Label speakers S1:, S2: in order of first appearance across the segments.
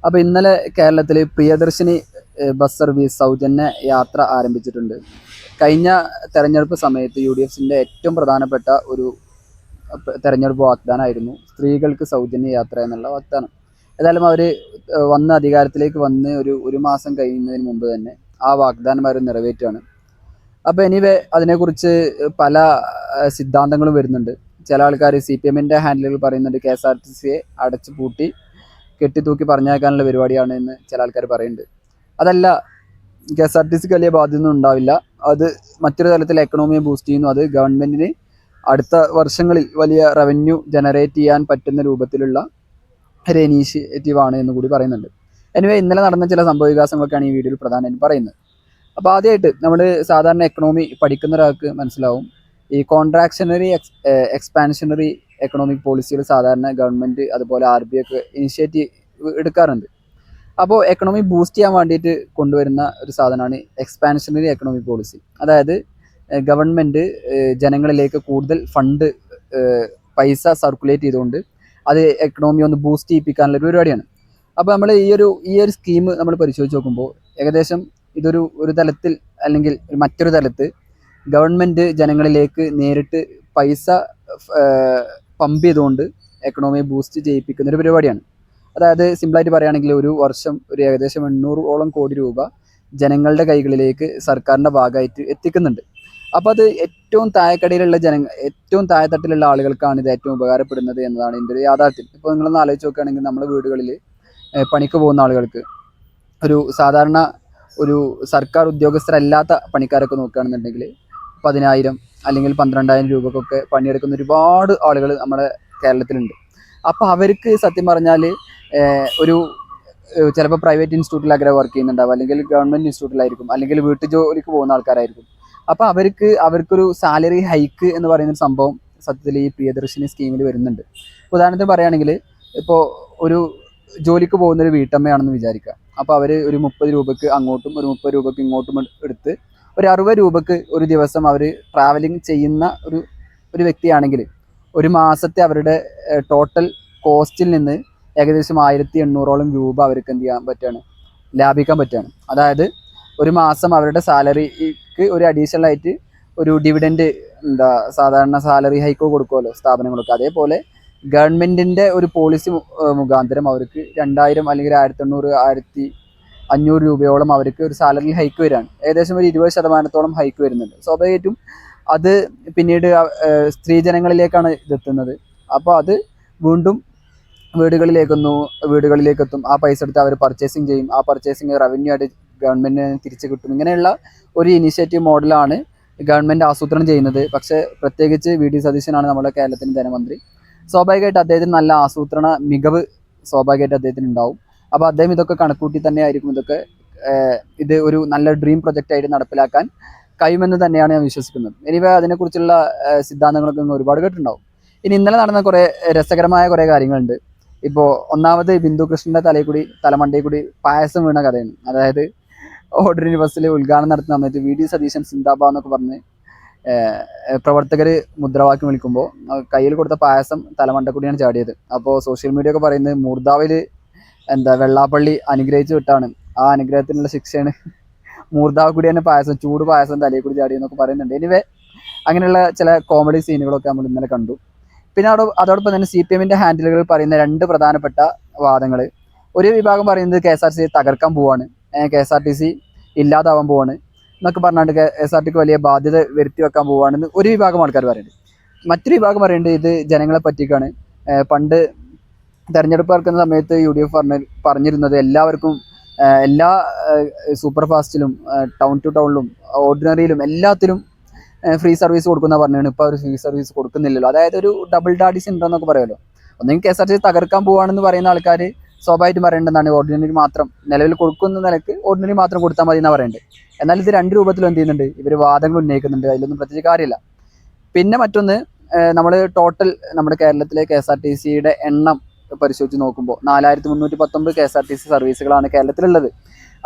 S1: അപ്പോൾ ഇന്നലെ കേരളത്തിൽ പ്രിയദർശിനി ബസ് സർവീസ് സൗജന്യ യാത്ര ആരംഭിച്ചിട്ടുണ്ട്. കഴിഞ്ഞ തെരഞ്ഞെടുപ്പ് സമയത്ത് UDFന്റെ ഏറ്റവും പ്രധാനപ്പെട്ട ഒരു തെരഞ്ഞെടുപ്പ് വാഗ്ദാനമായിരുന്നു സ്ത്രീകൾക്ക് സൗജന്യ യാത്ര എന്നുള്ള വാഗ്ദാനം. ഏതായാലും അവർ വന്ന് അധികാരത്തിലേക്ക് വന്ന് ഒരു മാസം കഴിയുന്നതിന് മുമ്പ് തന്നെ ആ വാഗ്ദാനം അവർ നിറവേറ്റുകയാണ്. അപ്പോൾ എനിവേ അതിനെക്കുറിച്ച് പല സിദ്ധാന്തങ്ങളും വരുന്നുണ്ട്. ചില ആൾക്കാർ CPMന്റെ ഹാൻഡിലുകൾ പറയുന്നുണ്ട് KSRTCയെ അടച്ചു പൂട്ടി കെട്ടിത്തൂക്കി പറഞ്ഞേക്കാനുള്ള പരിപാടിയാണ് എന്ന് ചില ആൾക്കാർ പറയുന്നുണ്ട്. അതല്ല, KSRTCക്ക് വലിയ ബാധ്യത ഉണ്ടാവില്ല. അത് മറ്റൊരു തലത്തിൽ എക്കണോമിയെ ബൂസ്റ്റ് ചെയ്യുന്നു. അത് ഗവൺമെൻറ്റിന് അടുത്ത വർഷങ്ങളിൽ വലിയ റവന്യൂ ജനറേറ്റ് ചെയ്യാൻ പറ്റുന്ന രൂപത്തിലുള്ള ഒരു ഇനീഷ്യേറ്റീവാണ് എന്ന് കൂടി പറയുന്നുണ്ട്. എനിവേ ഇന്നലെ നടന്ന ചില സംഭവ വികാസങ്ങളൊക്കെയാണ് ഈ വീഡിയോയിൽ പ്രധാനമായും പറയുന്നത്. അപ്പോൾ ആദ്യമായിട്ട് നമ്മൾ സാധാരണ എക്കണോമി പഠിക്കുന്ന ഒരാൾക്ക് മനസ്സിലാവും, ഈ കോൺട്രാക്ഷണറി എക്സ്പാൻഷണറി എക്കണോമിക് പോളിസികൾ സാധാരണ ഗവൺമെൻറ് അതുപോലെ RBI ഒക്കെ ഇനിഷ്യേറ്റീവ് എടുക്കാറുണ്ട്. അപ്പോൾ എക്കണോമി ബൂസ്റ്റ് ചെയ്യാൻ വേണ്ടിയിട്ട് കൊണ്ടുവരുന്ന ഒരു സാധനമാണ് എക്സ്പാൻഷണറി എക്കണോമിക് പോളിസി. അതായത് ഗവൺമെൻറ് ജനങ്ങളിലേക്ക് കൂടുതൽ ഫണ്ട് പൈസ സർക്കുലേറ്റ് ചെയ്തുകൊണ്ട് അത് എക്കണോമി ഒന്ന് ബൂസ്റ്റ് ചെയ്യിപ്പിക്കാനുള്ള ഒരു പരിപാടിയാണ്. അപ്പോൾ നമ്മൾ ഈ ഒരു സ്കീം നമ്മൾ പരിശോധിച്ച് നോക്കുമ്പോൾ ഏകദേശം ഒരു തലത്തിൽ അല്ലെങ്കിൽ മറ്റൊരു തലത്ത് ഗവൺമെൻറ് ജനങ്ങളിലേക്ക് നേരിട്ട് പൈസ പമ്പ് ചെയ്തുകൊണ്ട് എക്കണോമിയെ ബൂസ്റ്റ് ചെയ്യിപ്പിക്കുന്ന ഒരു പരിപാടിയാണ്. അതായത് സിമ്പിളായിട്ട് പറയുകയാണെങ്കിൽ ഒരു വർഷം ഏകദേശം 800ഓളം കോടി രൂപ ജനങ്ങളുടെ കൈകളിലേക്ക് സർക്കാരിൻ്റെ ഭാഗമായിട്ട് എത്തിക്കുന്നുണ്ട്. അപ്പോൾ അത് ഏറ്റവും താഴെക്കടയിലുള്ള ഏറ്റവും താഴെത്തട്ടിലുള്ള ആളുകൾക്കാണ് ഇത് ഏറ്റവും ഉപകാരപ്പെടുന്നത് എന്നതാണ് ഇതിൻ്റെ ഒരു യാഥാർത്ഥ്യം. ഇപ്പോൾ നിങ്ങളൊന്ന് ആലോചിച്ച് നോക്കുകയാണെങ്കിൽ നമ്മുടെ വീടുകളിൽ പണിക്ക് പോകുന്ന ആളുകൾക്ക് സാധാരണ ഒരു സർക്കാർ ഉദ്യോഗസ്ഥരല്ലാത്ത പണിക്കാരൊക്കെ നോക്കുകയാണെന്നുണ്ടെങ്കിൽ 10,000 അല്ലെങ്കിൽ 12,000 രൂപക്കൊക്കെ പണിയെടുക്കുന്ന ഒരുപാട് ആളുകൾ നമ്മുടെ കേരളത്തിലുണ്ട്. അപ്പോൾ അവർക്ക് സത്യം പറഞ്ഞാൽ ചിലപ്പോൾ പ്രൈവറ്റ് ഇൻസ്റ്റിറ്റ്യൂട്ടിലൊക്കെ വർക്ക് ചെയ്യുന്നുണ്ടാവും, അല്ലെങ്കിൽ ഗവൺമെൻറ് ഇൻസ്റ്റിറ്റ്യൂട്ടിലായിരിക്കും, അല്ലെങ്കിൽ വീട്ടു ജോലിക്ക് പോകുന്ന ആൾക്കാരായിരിക്കും. അപ്പോൾ അവർക്കൊരു സാലറി ഹൈക്ക് എന്ന് പറയുന്ന സംഭവം സത്യത്തിൽ ഈ പ്രിയദർശിനി സ്കീമിൽ വരുന്നുണ്ട്. ഉദാഹരണത്തിന് പറയുകയാണെങ്കിൽ ഇപ്പോൾ ഒരു ജോലിക്ക് പോകുന്നൊരു വീട്ടമ്മയാണെന്ന് വിചാരിക്കുക. അപ്പോൾ അവർ ഒരു 30 രൂപയ്ക്ക് അങ്ങോട്ടും ഒരു 30 രൂപയ്ക്ക് ഇങ്ങോട്ടും എടുത്ത് ഒരു 60 രൂപയ്ക്ക് ഒരു ദിവസം അവർ ട്രാവലിംഗ് ചെയ്യുന്ന ഒരു വ്യക്തിയാണെങ്കിൽ ഒരു മാസത്തെ അവരുടെ ടോട്ടൽ കോസ്റ്റിൽ നിന്ന് ഏകദേശം 1,800ഓളം രൂപ അവർക്ക് എന്ത് ചെയ്യാൻ പറ്റുകയാണ്, ലാഭിക്കാൻ പറ്റുകയാണ്. അതായത് ഒരു മാസം അവരുടെ സാലറിക്ക് ഒരു അഡീഷണൽ ആയിട്ട് ഒരു ഡിവിഡൻഡ് സാധാരണ സാലറി ഹൈക്കോ കൊടുക്കുമല്ലോ സ്ഥാപനങ്ങളൊക്കെ, അതേപോലെ ഗവൺമെൻറ്റിൻ്റെ ഒരു പോളിസി മുഖാന്തരം അവർക്ക് 2,000 അല്ലെങ്കിൽ 1,800 1,500 രൂപയോളം അവർക്ക് ഒരു സാലറി ഹൈക്ക് വരികയാണ്. ഏകദേശം ഒരു 20% ഹൈക്ക് വരുന്നുണ്ട്. സ്വാഭാവികമായിട്ടും അത് പിന്നീട് സ്ത്രീജനങ്ങളിലേക്കാണ് ഇതെത്തുന്നത്. അപ്പോൾ അത് വീണ്ടും വീടുകളിലേക്കെത്തും. ആ പൈസ എടുത്ത് അവർ പർച്ചേസിങ് ചെയ്യും. ആ പർച്ചേസിങ് റവന്യൂ ആയിട്ട് ഗവൺമെൻറ്റിന് തിരിച്ച് കിട്ടും. ഇങ്ങനെയുള്ള ഒരു ഇനിഷ്യേറ്റീവ് മോഡലാണ് ഗവൺമെൻറ് ആസൂത്രണം ചെയ്യുന്നത്. പക്ഷേ പ്രത്യേകിച്ച് VD സതീശനാണ് നമ്മുടെ കേരളത്തിൻ്റെ ധനമന്ത്രി. സ്വാഭാവികമായിട്ട് അദ്ദേഹത്തിന് നല്ല ആസൂത്രണ മികവ് സ്വാഭാവികമായിട്ട് അദ്ദേഹത്തിന് ഉണ്ടാവും. അപ്പോൾ അദ്ദേഹം ഇതൊക്കെ കണക്കൂട്ടി തന്നെ ആയിരിക്കും ഇത് ഒരു നല്ല ഡ്രീം പ്രൊജക്റ്റായിട്ട് നടപ്പിലാക്കാൻ കഴിയുമെന്ന് തന്നെയാണ് ഞാൻ വിശ്വസിക്കുന്നത്. എനിവേ അതിനെക്കുറിച്ചുള്ള സിദ്ധാന്തങ്ങളൊക്കെ ഒരുപാട് കേട്ടിട്ടുണ്ടാവും. ഇന്നലെ നടന്ന കുറേ രസകരമായ കുറേ കാര്യങ്ങളുണ്ട്. ഇപ്പോൾ ഒന്നാമത് ബിന്ദു കൃഷ്ണൻ്റെ തലമണ്ടയിൽ കൂടി പായസം വീണ കഥയാണ്. അതായത് ഓർഡിനറി ബസ്സിൽ ഉദ്ഘാടനം നടത്തുന്ന സമയത്ത് VD സതീശൻ സിന്ദാബാദ് എന്നൊക്കെ പറഞ്ഞ് പ്രവർത്തകർ മുദ്രാവാക്യം വിളിക്കുമ്പോൾ കയ്യിൽ കൊടുത്ത പായസം തലമണ്ട കൂടിയാണ് ചാടിയത്. അപ്പോൾ സോഷ്യൽ മീഡിയ ഒക്കെ പറയുന്നത് മൂർദാവിൽ വെള്ളാപ്പള്ളി അനുഗ്രഹിച്ച് വിട്ടാണ്, ആ അനുഗ്രഹത്തിനുള്ള ശിക്ഷയാണ് മൂർദാവ് കൂടി തന്നെ ചൂട് പായസം തലയിൽ കൂടി ചാടിയെന്നൊക്കെ പറയുന്നുണ്ട്. എനിവേ അങ്ങനെയുള്ള ചില കോമഡി സീനുകളൊക്കെ നമ്മൾ ഇന്നലെ കണ്ടു. പിന്നെ അതോടൊപ്പം തന്നെ CPMന്റെ ഹാൻഡിലുകൾ പറയുന്ന 2 പ്രധാനപ്പെട്ട വാദങ്ങൾ. ഒരു വിഭാഗം പറയുന്നത് KSRTC തകർക്കാൻ പോവാണ്, KSRTC ഇല്ലാതാവാൻ പോവാണ് എന്നൊക്കെ പറഞ്ഞാണ്ട് KSRTCക്ക് വലിയ ബാധ്യത വരുത്തി വെക്കാൻ പോവുകയാണെന്ന് ഒരു വിഭാഗം ആൾക്കാർ പറയുന്നുണ്ട്. മറ്റൊരു വിഭാഗം പറയുന്നത് ഇത് ജനങ്ങളെ പറ്റിക്കാണ്. പണ്ട് തെരഞ്ഞെടുപ്പ് നടക്കുന്ന സമയത്ത് UDF പറഞ്ഞിരുന്നത് എല്ലാവർക്കും എല്ലാ സൂപ്പർ ഫാസ്റ്റിലും ടൗൺ ടു ടൗണിലും ഓർഡിനറിയിലും എല്ലാത്തിലും ഫ്രീ സർവീസ് കൊടുക്കുന്ന പറഞ്ഞാണ്. ഇപ്പോൾ അവർ ഫ്രീ സർവീസ് കൊടുക്കുന്നില്ലല്ലോ. അതായത് ഒരു ഡബിൾ ഡാഡി സിൻഡ്രോം എന്നൊക്കെ പറയുമല്ലോ. ഒന്നെങ്കിൽ KSRTC തകർക്കാൻ പോവുകയാണെന്ന് പറയുന്ന ആൾക്കാർ സ്വാഭാവികമായിട്ടും പറയേണ്ടതാണ് ഓർഡിനറി മാത്രം നിലവിൽ കൊടുക്കുന്ന നിലക്ക് ഓർഡിനറി മാത്രം കൊടുത്താൽ മതി എന്നാണ് പറയുന്നത്. എന്നാൽ ഇത് 2 രൂപത്തിലും എന്ത് ചെയ്യുന്നുണ്ട്, ഇവർ വാദങ്ങൾ ഉന്നയിക്കുന്നുണ്ട്. അതിലൊന്നും പ്രത്യേകിച്ച് കാര്യമില്ല. പിന്നെ മറ്റൊന്ന്, നമ്മൾ ടോട്ടൽ നമ്മുടെ കേരളത്തിലെ KSRTCയുടെ എണ്ണം പരിശോധിച്ച് നോക്കുമ്പോൾ 4,319 KSRTC സർവീസുകളാണ് കേരളത്തിലുള്ളത്.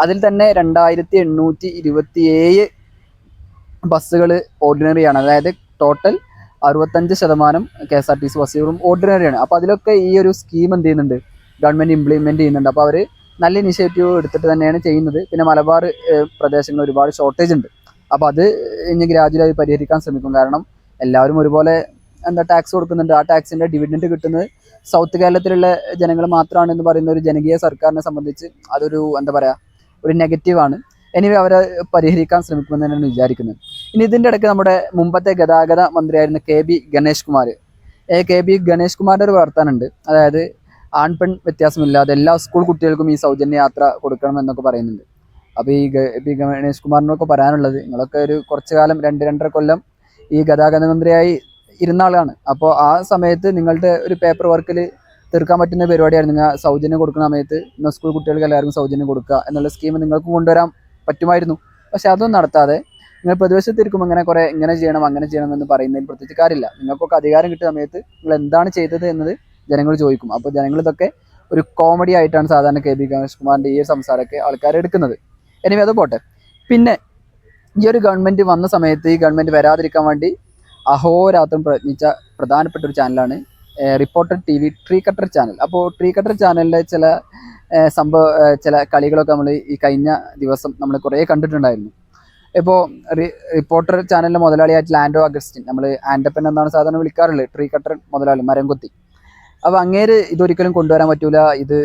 S1: അതിൽ തന്നെ 2,827 ബസ്സുകൾ ഓർഡിനറിയാണ്. അതായത് ടോട്ടൽ 65% KSRTC ബസ്സുകളും ഓർഡിനറിയാണ്. അപ്പോൾ അതിലൊക്കെ ഈ ഒരു സ്കീം എന്ത് ചെയ്യുന്നുണ്ട്, ഗവൺമെൻറ് ഇംപ്ലിമെൻറ്റ് ചെയ്യുന്നുണ്ട്. അപ്പോൾ അവർ നല്ല ഇനിഷ്യേറ്റീവ് എടുത്തിട്ട് തന്നെയാണ് ചെയ്യുന്നത്. പിന്നെ മലബാർ പ്രദേശങ്ങളിൽ ഒരുപാട് ഷോർട്ടേജ് ഉണ്ട്. അപ്പോൾ അത് ഇനി ഗ്രാജുവലായി പരിഹരിക്കാൻ ശ്രമിക്കും. കാരണം എല്ലാവരും ഒരുപോലെ ടാക്സ് കൊടുക്കുന്നുണ്ട്. ആ ടാക്സിൻ്റെ ഡിവിഡൻഡ് കിട്ടുന്നത് സൗത്ത് കേരളത്തിലുള്ള ജനങ്ങൾ മാത്രമാണ് എന്ന് പറയുന്ന ഒരു ജനകീയ സർക്കാരിനെ സംബന്ധിച്ച് അതൊരു ഒരു നെഗറ്റീവാണ്. എനിവേ അവരെ പരിഹരിക്കാൻ ശ്രമിക്കുമെന്ന് തന്നെയാണ് വിചാരിക്കുന്നത്. ഇനി ഇതിൻ്റെ ഇടയ്ക്ക് നമ്മുടെ മുമ്പത്തെ ഗതാഗത മന്ത്രിയായിരുന്ന കെ ബി ഗണേഷ് കുമാറിൻ്റെ ഒരു പ്രവർത്തനമുണ്ട്. അതായത് ആൺപെൺ വ്യത്യാസമില്ലാതെ എല്ലാ സ്കൂൾ കുട്ടികൾക്കും ഈ സൗജന്യ യാത്ര കൊടുക്കണം എന്നൊക്കെ പറയുന്നുണ്ട്. അപ്പോൾ ഈ ഗണേഷ് കുമാറിനൊക്കെ പറയാനുള്ളത്, നിങ്ങളൊക്കെ ഒരു കുറച്ചു കാലം 2-2.5 കൊല്ലം ഈ ഗതാഗത മന്ത്രിയായി ഇരുന്ന ആളാണ്. അപ്പോൾ ആ സമയത്ത് നിങ്ങളുടെ ഒരു പേപ്പർ വർക്കിൽ തീർക്കാൻ പറ്റുന്ന പരിപാടിയായിരുന്നു നിങ്ങൾ സൗജന്യം കൊടുക്കുന്ന സമയത്ത് സ്കൂൾ കുട്ടികൾക്ക് എല്ലാവർക്കും സൗജന്യം കൊടുക്കുക എന്നുള്ള സ്കീം നിങ്ങൾക്ക് കൊണ്ടുവരാൻ പറ്റുമായിരുന്നു. പക്ഷെ അതൊന്നും നടത്താതെ നിങ്ങൾ പ്രതിപക്ഷത്തിരിക്കുമ്പോൾ ഇങ്ങനെ ചെയ്യണം അങ്ങനെ ചെയ്യണം എന്ന് പറയുന്നതിൽ പ്രത്യേകിച്ച് കാര്യമില്ല. നിങ്ങൾക്കൊക്കെ അധികാരം കിട്ടിയ സമയത്ത് നിങ്ങൾ എന്താണ് ചെയ്തത് എന്നത് ജനങ്ങൾ ചോദിക്കും. അപ്പോൾ ജനങ്ങൾ ഇതൊക്കെ ഒരു കോമഡി ആയിട്ടാണ് സാധാരണ കെ ബി ഗണേഷ് കുമാറിൻ്റെ ഈ ഒരു സംസാരമൊക്കെ ആൾക്കാർ എടുക്കുന്നത്. എനിവേ അത് പോട്ടെ. പിന്നെ ഈ ഒരു ഗവൺമെൻറ് വന്ന സമയത്ത് ഈ ഗവൺമെൻറ് വരാതിരിക്കാൻ വേണ്ടി അഹോരാത്രം പ്രയത്നിച്ച പ്രധാനപ്പെട്ട ഒരു ചാനലാണ് reporter TV tree cutter channel. അപ്പോൾ ട്രീ കട്ടർ ചാനലിലെ ചില കളികളൊക്കെ നമ്മൾ ഈ കഴിഞ്ഞ ദിവസം നമ്മൾ കുറേ കണ്ടിട്ടുണ്ടായിരുന്നു. ഇപ്പോൾ റിപ്പോർട്ടർ ചാനലിൻ്റെ മുതലാളിയായിട്ടുള്ള ആൻഡോ അഗസ്റ്റിൻ, നമ്മൾ ആൻഡപ്പൻ എന്നാണ് സാധാരണ വിളിക്കാറുള്ളത്, ട്രീ കട്ടർ മുതലാളി, മരം കൊത്തി. അപ്പോൾ അങ്ങേര് ഇതൊരിക്കലും കൊണ്ടുവരാൻ പറ്റൂല, ഇത്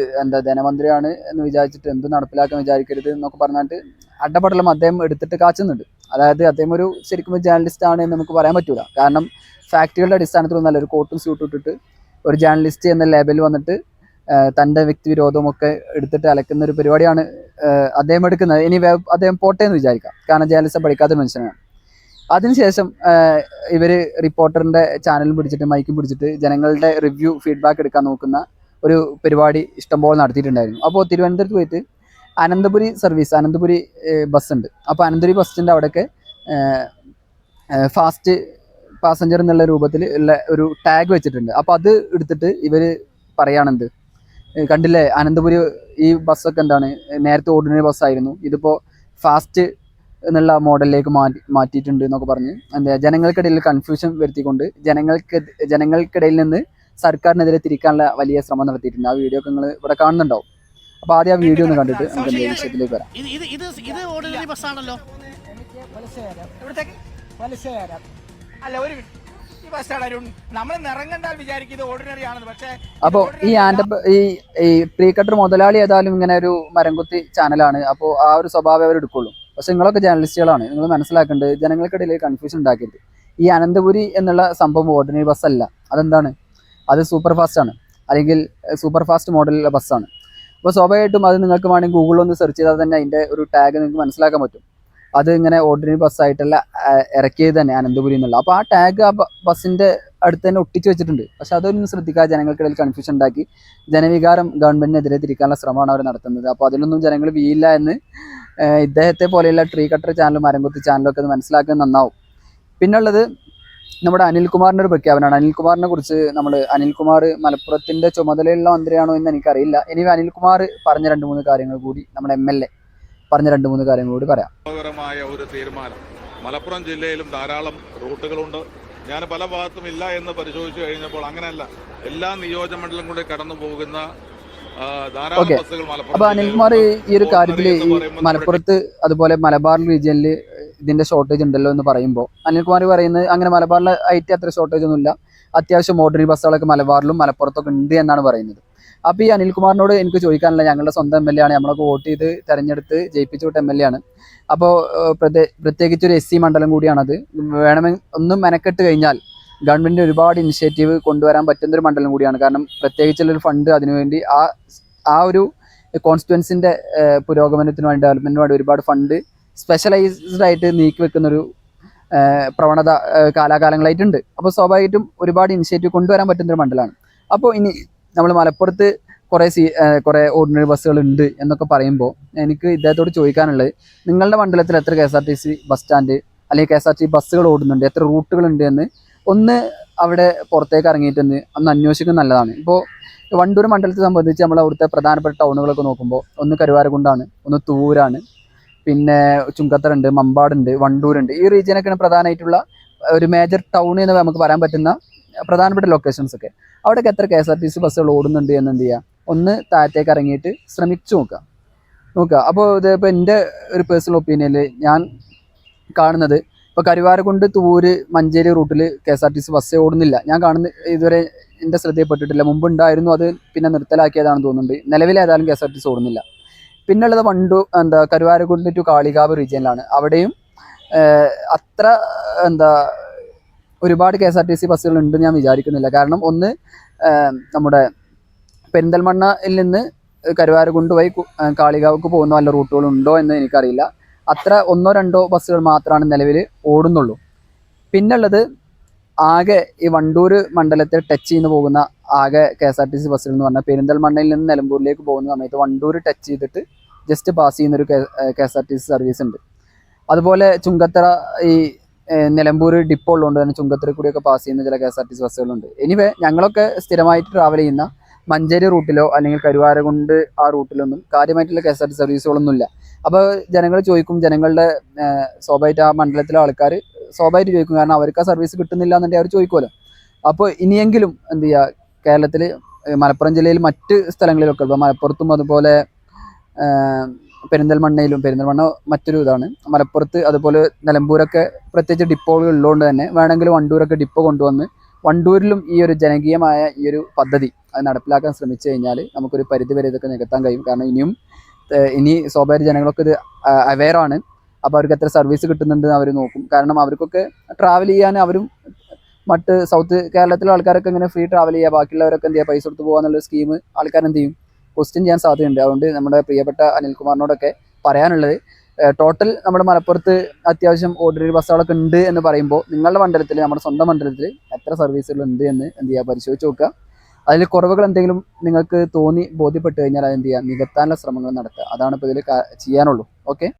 S1: ധനമന്ത്രിയാണ് എന്ന് വിചാരിച്ചിട്ട് എന്ത് നടപ്പിലാക്കാൻ വിചാരിക്കരുത് എന്നൊക്കെ പറഞ്ഞിട്ട് അഡപടലം അദ്ദേഹം എടുത്തിട്ട് കാച്ചുന്നുണ്ട്. അതായത് അദ്ദേഹം ശരിക്കും ജേർണലിസ്റ്റ് ആണ് എന്ന് നമുക്ക് പറയാൻ പറ്റൂല. കാരണം ഫാക്റ്റുകളുടെ അടിസ്ഥാനത്തിലൊന്നല്ല, ഒരു കോട്ടും സ്യൂട്ടും ഇട്ടിട്ട് ഒരു ജേർണലിസ്റ്റ് എന്ന ലേബലിൽ വന്നിട്ട് തൻ്റെ വ്യക്തിവിരോധവും ഒക്കെ എടുത്തിട്ട് അലക്കുന്ന ഒരു പരിപാടിയാണ് അദ്ദേഹം എടുക്കുന്നത്. ഇനി അദ്ദേഹം പോട്ടെ എന്ന് വിചാരിക്കാം, കാരണം ജേർണലിസം പഠിക്കാത്ത മനുഷ്യനാണ്. അതിനുശേഷം ഇവർ റിപ്പോർട്ടറിൻ്റെ ചാനലും പിടിച്ചിട്ട് മൈക്കും പിടിച്ചിട്ട് ജനങ്ങളുടെ റിവ്യൂ ഫീഡ്ബാക്ക് എടുക്കാൻ നോക്കുന്ന ഒരു പരിപാടി ഇഷ്ടംപോലെ നടത്തിയിട്ടുണ്ടായിരുന്നു. അപ്പോൾ തിരുവനന്തപുരത്ത് പോയിട്ട് അനന്തപുരി ബസ് ഉണ്ട്. അപ്പോൾ അനന്തപുരി ബസ് സ്റ്റാൻഡ് അവിടെയൊക്കെ ഫാസ്റ്റ് പാസഞ്ചർ എന്നുള്ള രൂപത്തിൽ ഉള്ള ഒരു ടാഗ് വെച്ചിട്ടുണ്ട്. അപ്പോൾ അത് എടുത്തിട്ട് ഇവർ പറയുകയാണെന്ത്, കണ്ടില്ലേ അനന്തപുരി ഈ ബസ്സൊക്കെ നേരത്തെ ഓർഡിനറി ബസ്സായിരുന്നു, ഇതിപ്പോൾ ഫാസ്റ്റ് എന്നുള്ള മോഡലിലേക്ക് മാറ്റിയിട്ടുണ്ട് എന്നൊക്കെ പറഞ്ഞ് ജനങ്ങൾക്കിടയിൽ കൺഫ്യൂഷൻ വരുത്തിക്കൊണ്ട് ജനങ്ങൾക്കിടയിൽ നിന്ന് സർക്കാരിനെതിരെ തിരിക്കാനുള്ള വലിയ ശ്രമം നടത്തിയിട്ടുണ്ട്. ആ വീഡിയോ ഒക്കെ നിങ്ങൾ ഇവിടെ കാണുന്നുണ്ടാവും. അപ്പോൾ ആദ്യം ആ വീഡിയോ ഒന്ന് കണ്ടിട്ട് നമുക്ക് വിഷയത്തിലേക്ക് വരാം. അപ്പോൾ ഈ പ്രീ കട്ടർ മുതലാളി ഏതായാലും ഇങ്ങനെ ഒരു മരംകുത്തി ചാനലാണ്. അപ്പോൾ ആ ഒരു സ്വഭാവം അവർ എടുക്കുള്ളൂ. പക്ഷെ നിങ്ങളൊക്കെ ജേർണലിസ്റ്റുകളാണ്, നിങ്ങൾ മനസ്സിലാക്കേണ്ടത് ജനങ്ങൾക്കിടയിൽ കൺഫ്യൂഷൻ ഉണ്ടാക്കരുത്. ഈ അനന്തപുരി എന്നുള്ള സംഭവം ഓർഡിനറി ബസ്സല്ല, അതെന്താണ്, അത് സൂപ്പർ ഫാസ്റ്റ് ആണ്, അല്ലെങ്കിൽ സൂപ്പർ ഫാസ്റ്റ് മോഡലുള്ള ബസ്സാണ്. അപ്പോൾ സ്വാഭാവികമായിട്ടും അത് നിങ്ങൾക്ക് വേണമെങ്കിൽ ഗൂഗിളിലൊന്ന് സെർച്ച് ചെയ്താൽ തന്നെ അതിൻ്റെ ഒരു ടാഗ് നിങ്ങൾക്ക് മനസ്സിലാക്കാൻ പറ്റും. അത് ഇങ്ങനെ ഓർഡിനറി ബസ്സായിട്ടല്ല ഇറക്കിയത് തന്നെ അനന്തപുരി എന്നുള്ള. അപ്പോൾ ആ ടാഗ് ആ ബസ്സിൻ്റെ അടുത്ത് തന്നെ ഒട്ടിച്ച് വെച്ചിട്ടുണ്ട്. പക്ഷെ അതൊന്നും ശ്രദ്ധിക്കാതെ ജനങ്ങൾക്കിടയിൽ കൺഫ്യൂഷൻ ഉണ്ടാക്കി ജനവികാരം ഗവൺമെൻറ്റിനെതിരെ തിരിക്കാനുള്ള ശ്രമമാണ് അവർ നടത്തുന്നത്. അപ്പോൾ അതിലൊന്നും ജനങ്ങൾ വീയില്ല എന്ന് ഇദ്ദേഹത്തെ പോലെയുള്ള ട്രീ കട്ടർ ചാനലും മരംകുത്തി ചാനലൊക്കെ അത് മനസ്സിലാക്കുന്നത് നന്നാവും. പിന്നുള്ളത് നമ്മുടെ അനിൽകുമാറിൻ്റെ ഒരു പ്രഖ്യാപനമാണ്. അനിൽകുമാറിനെ കുറിച്ച് അനിൽകുമാർ മലപ്പുറത്തിൻ്റെ ചുമതലയുള്ള മന്ത്രിയാണോ എന്ന് എനിക്കറിയില്ല. ഇനി അനിൽകുമാർ പറഞ്ഞ 2-3 കാര്യങ്ങൾ കൂടി നമ്മുടെ MLA പറഞ്ഞ 2-3 കാര്യങ്ങൾ കൂടി പറയാം.
S2: ഒരു തീരുമാനം. മലപ്പുറം ജില്ലയിലും ധാരാളം റൂട്ടുകളുണ്ട്. ഞാൻ പല ഭാഗത്തും ഇല്ല എന്ന് പരിശോധിച്ചു കഴിഞ്ഞപ്പോൾ അങ്ങനെയല്ല, എല്ലാ നിയോജകമണ്ഡലം കൂടെ കടന്നു പോകുന്ന ധാരാളം ബസ്സുകൾ മലപ്പുറം.
S1: അപ്പോൾ അനിൽകുമാർ ഈ ഒരു കാര്യത്തിൽ മലപ്പുറത്ത് അതുപോലെ മലബാർ റീജിയനിൽ ഇതിൻ്റെ ഷോർട്ടേജ് ഉണ്ടല്ലോ എന്ന് പറയുമ്പോൾ അനിൽകുമാർ പറയുന്നത് അങ്ങനെ മലബാറിലെ ഐറ്റി അത്ര ഷോർട്ടേജ് ഒന്നുമില്ല, അത്യാവശ്യം ഓർഡിനറി ബസ്സുകളൊക്കെ മലബാറിലും മലപ്പുറത്തൊക്കെ ഉണ്ട് എന്നാണ് പറയുന്നത്. അപ്പോൾ ഈ അനിൽകുമാറിനോട് എനിക്ക് ചോദിക്കാനുള്ള, ഞങ്ങളുടെ സ്വന്തം MLA ആണ്, നമ്മളൊക്കെ വോട്ട് ചെയ്ത് തെരഞ്ഞെടുത്ത് ജയിപ്പിച്ചു വിട്ട MLA ആണ്. അപ്പോൾ പ്രത്യേകിച്ച് ഒരു SC മണ്ഡലം കൂടിയാണത്. വേണമെങ്കിൽ ഒന്നും മെനക്കെട്ട് കഴിഞ്ഞാൽ ഗവൺമെൻറ് ഒരുപാട് ഇനിഷ്യേറ്റീവ് കൊണ്ടുവരാൻ പറ്റുന്നൊരു മണ്ഡലം കൂടിയാണ്. കാരണം പ്രത്യേകിച്ചുള്ളൊരു ഫണ്ട് അതിനുവേണ്ടി ആ ഒരു കോൺസ്റ്റിറ്റ്യുവൻസിൻ്റെ പുരോഗമനത്തിന് വേണ്ടി, ഡെവലപ്മെൻറ്റിന് വേണ്ടി ഒരുപാട് ഫണ്ട് സ്പെഷ്യലൈസ്ഡ് ആയിട്ട് നീക്കി വെക്കുന്നൊരു പ്രവണത കാലാകാലങ്ങളായിട്ടുണ്ട്. അപ്പോൾ സ്വാഭാവികമായിട്ടും ഒരുപാട് ഇനിഷ്യേറ്റീവ് കൊണ്ടുവരാൻ പറ്റുന്നൊരു മണ്ഡലമാണ്. അപ്പോൾ ഇനി നമ്മൾ മലപ്പുറത്ത് കുറേ ഓർഡിനറി ബസ്സുകൾ ഉണ്ട് എന്നൊക്കെ പറയുമ്പോൾ എനിക്ക് ഇദ്ദേഹത്തോട് ചോദിക്കാനുള്ളത്, നിങ്ങളുടെ മണ്ഡലത്തിൽ എത്ര KSRTC ബസ് സ്റ്റാൻഡ് അല്ലെങ്കിൽ KSRTC ബസ്സുകൾ ഓടുന്നുണ്ട്, എത്ര റൂട്ടുകളുണ്ട് എന്ന് ഒന്ന് അവിടെ പുറത്തേക്ക് ഇറങ്ങിയിട്ടൊന്ന് അന്വേഷിക്കുന്നത് നല്ലതാണ്. ഇപ്പോൾ വണ്ടൂർ മണ്ഡലത്തെ സംബന്ധിച്ച് നമ്മൾ അവിടുത്തെ പ്രധാനപ്പെട്ട ടൗണുകളൊക്കെ നോക്കുമ്പോൾ ഒന്ന് കരുവാരക്കുണ്ടാണ്, ഒന്ന് തൂരാണ്, പിന്നെ ചുങ്കത്തറുണ്ട്, മമ്പാടുണ്ട്, വണ്ടൂരുണ്ട്. ഈ റീജിയനൊക്കെയാണ് പ്രധാനമായിട്ടുള്ള ഒരു മേജർ ടൗൺ എന്ന് നമുക്ക് പറയാൻ പറ്റുന്ന പ്രധാനപ്പെട്ട ലൊക്കേഷൻസ് ഒക്കെ. അവിടെയൊക്കെ എത്ര KSRTC ബസ്സുകൾ ഓടുന്നുണ്ട് എന്ന് എന്ത് ചെയ്യുക, ഒന്ന് താഴത്തേക്ക് ഇറങ്ങിയിട്ട് ശ്രമിച്ചു നോക്കുക. അപ്പോൾ ഇതിപ്പോൾ എൻ്റെ ഒരു പേഴ്സണൽ ഒപ്പീനിയനിൽ ഞാൻ കാണുന്നത്, ഇപ്പോൾ കരുവാരക്കുണ്ട് തൂര് മഞ്ചേരി റൂട്ടിൽ KSRTC ബസ്സേ ഓടുന്നില്ല. ഞാൻ കാണുന്ന ഇതുവരെ എൻ്റെ ശ്രദ്ധയിൽപ്പെട്ടിട്ടില്ല. മുമ്പുണ്ടായിരുന്നു, അത് പിന്നെ നിർത്തലാക്കിയതാണെന്ന് തോന്നുന്നുണ്ട്. നിലവിലേതായാലും KSRTC ഓടുന്നില്ല. പിന്നുള്ളത് കരുവാരക്കുണ്ട് ടു കാളികാവ് റീജിയനിലാണ്. അവിടെയും അത്ര ഒരുപാട് KSRTC ബസ്സുകൾ ഉണ്ടെന്ന് ഞാൻ വിചാരിക്കുന്നില്ല. കാരണം ഒന്ന്, നമ്മുടെ പെരിന്തൽമണ്ണയിൽ നിന്ന് കരുവാരക്കുണ്ട് വഴി കാളികാവുക്ക് പോകുന്ന വല്ല റൂട്ടുകളുണ്ടോ എന്ന് എനിക്കറിയില്ല. അത്ര 1-2 ബസ്സുകൾ മാത്രമാണ് നിലവിൽ ഓടുന്നുള്ളൂ. പിന്നുള്ളത് ആകെ ഈ വണ്ടൂർ മണ്ഡലത്തെ ടച്ച് ചെയ്ത് പോകുന്ന ആകെ KSRTC ബസ്സുകൾ എന്ന് പറഞ്ഞാൽ പെരിന്തൽമണ്ണയിൽ നിന്ന് നിലമ്പൂരിലേക്ക് പോകുന്ന സമയത്ത് വണ്ടൂർ ടച്ച് ചെയ്തിട്ട് ജസ്റ്റ് പാസ് ചെയ്യുന്നൊരു KSRTC സർവീസ് ഉണ്ട്. അതുപോലെ ചുങ്കത്തറ ഈ നിലമ്പൂർ ഡിപ്പോ ഉള്ളതുകൊണ്ട് തന്നെ ചുങ്കത്തറ കൂടിയൊക്കെ പാസ് ചെയ്യുന്ന ചില KSRTC ബസ്സുകളുണ്ട്. എനിവേ ഞങ്ങളൊക്കെ സ്ഥിരമായിട്ട് ട്രാവൽ ചെയ്യുന്ന മഞ്ചേരി റൂട്ടിലോ അല്ലെങ്കിൽ കരുവാരക്കുണ്ട് ആ റൂട്ടിലൊന്നും കാര്യമായിട്ടുള്ള KSRTC സർവീസുകളൊന്നുമില്ല. അപ്പോൾ ജനങ്ങൾ ചോദിക്കും, ജനങ്ങളുടെ സ്വാഭാവികമായിട്ട് ആ മണ്ഡലത്തിലെ ആൾക്കാർ സ്വാഭാവികമായിട്ട് ചോദിക്കും, കാരണം അവർക്ക് ആ സർവീസ് കിട്ടുന്നില്ല എന്നുണ്ടെങ്കിൽ അവർ ചോദിക്കുമല്ലോ. അപ്പോൾ ഇനിയെങ്കിലും എന്ത് ചെയ്യുക, കേരളത്തിൽ മലപ്പുറം ജില്ലയിൽ മറ്റ് സ്ഥലങ്ങളിലൊക്കെ, ഇപ്പോൾ മലപ്പുറത്തും അതുപോലെ പെരിന്തൽമണ്ണ മറ്റൊരു ഇതാണ്, മലപ്പുറത്ത് അതുപോലെ നിലമ്പൂരൊക്കെ പ്രത്യേകിച്ച് ഡിപ്പോകൾ ഉള്ളതുകൊണ്ട് തന്നെ വേണമെങ്കിൽ വണ്ടൂരൊക്കെ ഡിപ്പോ കൊണ്ടുവന്ന് വണ്ടൂരിലും ഈ ഒരു ജനകീയമായ ഈ ഒരു പദ്ധതി അത് നടപ്പിലാക്കാൻ ശ്രമിച്ചു കഴിഞ്ഞാൽ നമുക്കൊരു പരിധി വരെ ഇതൊക്കെ നികത്താൻ കഴിയും. കാരണം ഇനി സ്വാഭാവിക ജനങ്ങളൊക്കെ ഇത് അവെയറാണ്. അപ്പോൾ അവർക്ക് എത്ര സർവീസ് കിട്ടുന്നുണ്ടെന്ന് അവർ നോക്കും. കാരണം അവർക്കൊക്കെ ട്രാവൽ ചെയ്യാൻ അവരും മറ്റ് സൗത്ത് കേരളത്തിലെ ആൾക്കാരൊക്കെ ഇങ്ങനെ ഫ്രീ ട്രാവൽ ചെയ്യുക, ബാക്കിയുള്ളവരൊക്കെ എന്ത് ചെയ്യുക, പൈസ കൊടുത്ത് പോകാന്നുള്ളൊരു സ്കീം ആൾക്കാരെന്ത് ചെയ്യും, ക്വസ്റ്റ്യൻ ചെയ്യാൻ സാധ്യതയുണ്ട്. അതുകൊണ്ട് നമ്മുടെ പ്രിയപ്പെട്ട അനിൽകുമാറിനോടൊക്കെ പറയാനുള്ളത്, ടോട്ടൽ നമ്മുടെ മലപ്പുറത്ത് അത്യാവശ്യം ഓർഡിനറി ബസ്സുകളൊക്കെ ഉണ്ട് എന്ന് പറയുമ്പോൾ നിങ്ങളുടെ മണ്ഡലത്തിൽ, നമ്മുടെ സ്വന്തം മണ്ഡലത്തിൽ എത്ര സർവീസുകൾ ഉണ്ട് എന്ന് എന്ത് ചെയ്യുക, പരിശോധിച്ച് നോക്കുക. അതിൽ കുറവുകൾ എന്തെങ്കിലും നിങ്ങൾക്ക് ബോധ്യപ്പെട്ട് കഴിഞ്ഞാൽ അത് എന്ത് ചെയ്യുക, നികത്താനുള്ള ശ്രമങ്ങൾ നടത്തുക. അതാണ് ഇപ്പോൾ ഇതിൽ ചെയ്യാനുള്ളൂ. ഓക്കെ.